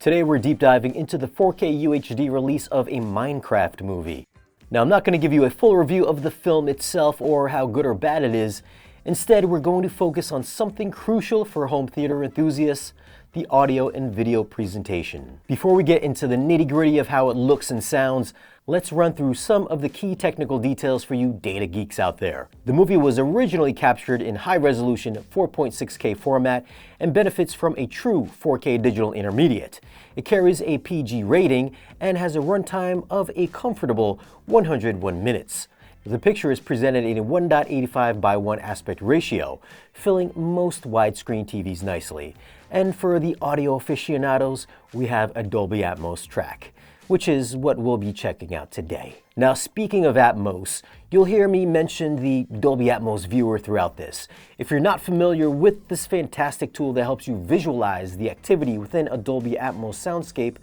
Today we're deep diving into the 4K UHD release of a Minecraft movie. Now I'm not going to give you a full review of the film itself or how good or bad it is. Instead, we're going to focus on something crucial for home theater enthusiasts: the audio and video presentation. Before we get into the nitty-gritty of how it looks and sounds, let's run through some of the key technical details for you data geeks out there. The movie was originally captured in high-resolution 4.6K format and benefits from a true 4K digital intermediate. It carries a PG rating and has a runtime of a comfortable 101 minutes. The picture is presented in a 1.85 by 1 aspect ratio, filling most widescreen TVs nicely. And for the audio aficionados, we have a Dolby Atmos track, which is what we'll be checking out today. Now, speaking of Atmos, you'll hear me mention the Dolby Atmos viewer throughout this. If you're not familiar with this fantastic tool that helps you visualize the activity within a Dolby Atmos soundscape,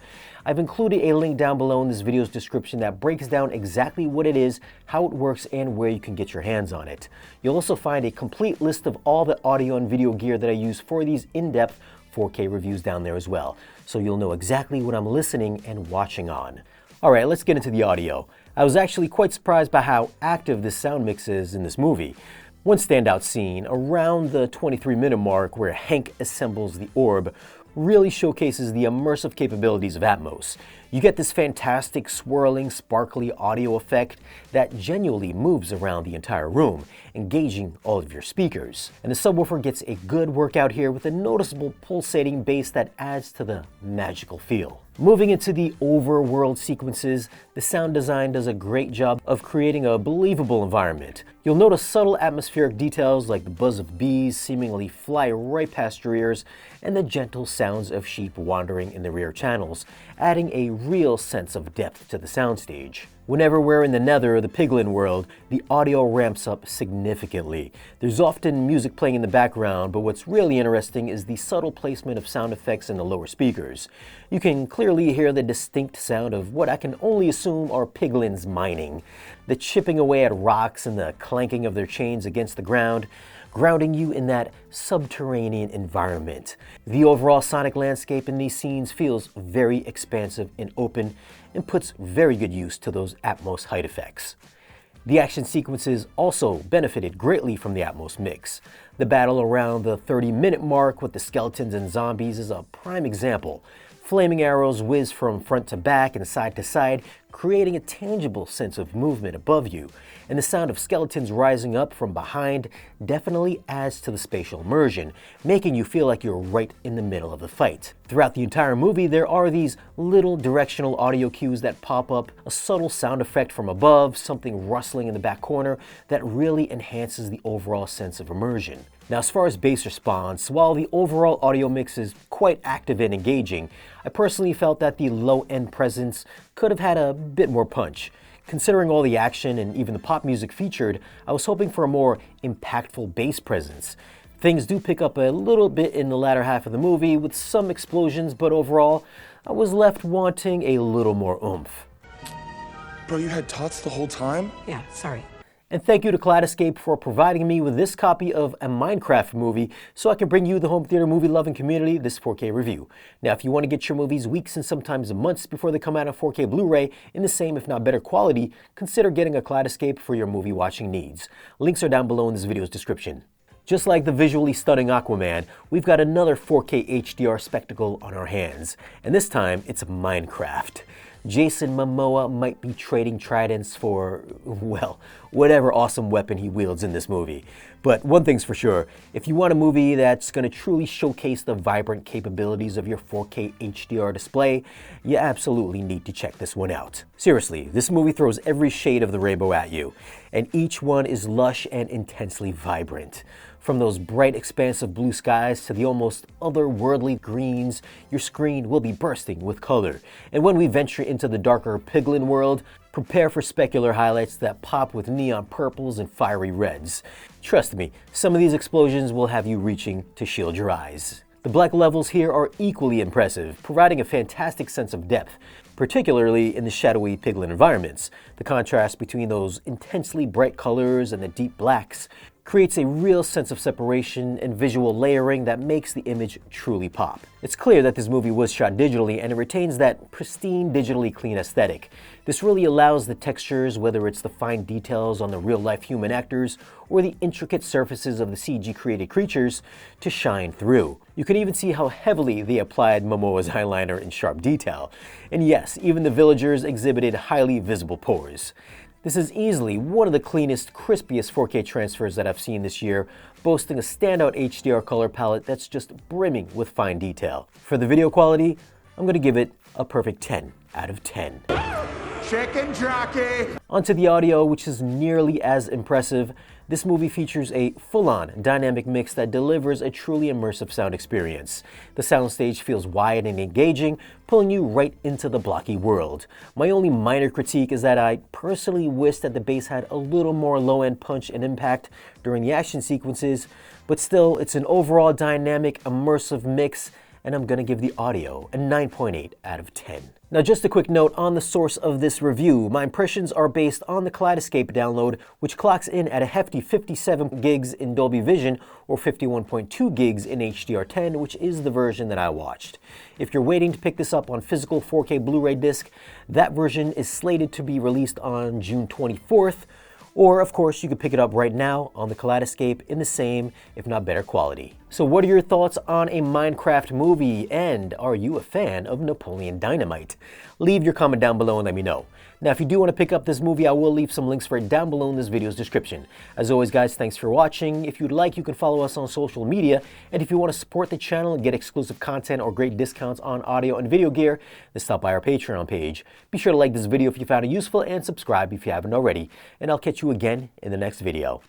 I've included a link down below in this video's description that breaks down exactly what it is, how it works, and where you can get your hands on it. You'll also find a complete list of all the audio and video gear that I use for these in-depth 4K reviews down there as well, so you'll know exactly what I'm listening and watching on. Alright, let's get into the audio. I was actually quite surprised by how active this sound mix is in this movie. One standout scene, around the 23-minute mark where Hank assembles the orb, really showcases the immersive capabilities of Atmos. You get this fantastic swirling, sparkly audio effect that genuinely moves around the entire room, engaging all of your speakers. And the subwoofer gets a good workout here with a noticeable pulsating bass that adds to the magical feel. Moving into the overworld sequences, the sound design does a great job of creating a believable environment. You'll notice subtle atmospheric details like the buzz of bees seemingly fly right past your ears and the gentle sounds of sheep wandering in the rear channels, adding a real sense of depth to the soundstage. Whenever we're in the Nether or the Piglin world, the audio ramps up significantly. There's often music playing in the background, but what's really interesting is the subtle placement of sound effects in the lower speakers. You can clearly hear the distinct sound of what I can only assume are piglins mining. The chipping away at rocks and the clanking of their chains against the ground, grounding you in that subterranean environment. The overall sonic landscape in these scenes feels very expansive and open and puts very good use to those Atmos height effects. The action sequences also benefited greatly from the Atmos mix. The battle around the 30-minute mark with the skeletons and zombies is a prime example. Flaming arrows whiz from front to back and side to side, creating a tangible sense of movement above you, and the sound of skeletons rising up from behind definitely adds to the spatial immersion, making you feel like you're right in the middle of the fight. Throughout the entire movie, there are these little directional audio cues that pop up, a subtle sound effect from above, something rustling in the back corner that really enhances the overall sense of immersion. Now, as far as bass response, while the overall audio mix is quite active and engaging, I personally felt that the low-end presence could have had a bit more punch. Considering all the action and even the pop music featured, I was hoping for a more impactful bass presence. Things do pick up a little bit in the latter half of the movie with some explosions, but overall, I was left wanting a little more oomph. Bro, you had tots the whole time? Yeah, sorry. And thank you to Kaleidescape for providing me with this copy of a Minecraft movie so I can bring you, the home theater movie-loving community, this 4K review. Now, if you want to get your movies weeks and sometimes months before they come out on 4K Blu-ray in the same, if not better quality, consider getting a Kaleidescape for your movie watching needs. Links are down below in this video's description. Just like the visually stunning Aquaman, we've got another 4K HDR spectacle on our hands, and this time it's Minecraft. Jason Momoa might be trading tridents for, well, whatever awesome weapon he wields in this movie. But one thing's for sure, if you want a movie that's going to truly showcase the vibrant capabilities of your 4K HDR display, you absolutely need to check this one out. Seriously, this movie throws every shade of the rainbow at you, and each one is lush and intensely vibrant. From those bright, expansive blue skies to the almost otherworldly greens, your screen will be bursting with color. And when we venture into the darker Piglin world, prepare for specular highlights that pop with neon purples and fiery reds. Trust me, some of these explosions will have you reaching to shield your eyes. The black levels here are equally impressive, providing a fantastic sense of depth, particularly in the shadowy Piglin environments. The contrast between those intensely bright colors and the deep blacks creates a real sense of separation and visual layering that makes the image truly pop. It's clear that this movie was shot digitally and it retains that pristine, digitally clean aesthetic. This really allows the textures, whether it's the fine details on the real-life human actors or the intricate surfaces of the CG-created creatures, to shine through. You can even see how heavily they applied Momoa's eyeliner in sharp detail. And yes, even the villagers exhibited highly visible pores. This is easily one of the cleanest, crispiest 4K transfers that I've seen this year, boasting a standout HDR color palette that's just brimming with fine detail. For the video quality, I'm going to give it a perfect 10 out of 10. Chicken jockey! Onto the audio, which is nearly as impressive. This movie features a full-on dynamic mix that delivers a truly immersive sound experience. The soundstage feels wide and engaging, pulling you right into the blocky world. My only minor critique is that I personally wish that the bass had a little more low-end punch and impact during the action sequences, but still, it's an overall dynamic, immersive mix, and I'm gonna give the audio a 9.8 out of 10. Now, just a quick note on the source of this review. My impressions are based on the Kaleidescape download, which clocks in at a hefty 57 gigs in Dolby Vision or 51.2 gigs in HDR10, which is the version that I watched. If you're waiting to pick this up on physical 4K Blu-ray disc, that version is slated to be released on June 24th, or of course you could pick it up right now on the Kaleidescape in the same, if not better quality. So what are your thoughts on a Minecraft movie, and are you a fan of Napoleon Dynamite? Leave your comment down below and let me know. Now, if you do want to pick up this movie, I will leave some links for it down below in this video's description. As always, guys, thanks for watching. If you'd like, you can follow us on social media. And if you want to support the channel and get exclusive content or great discounts on audio and video gear, then stop by our Patreon page. Be sure to like this video if you found it useful and subscribe if you haven't already. And I'll catch you again in the next video.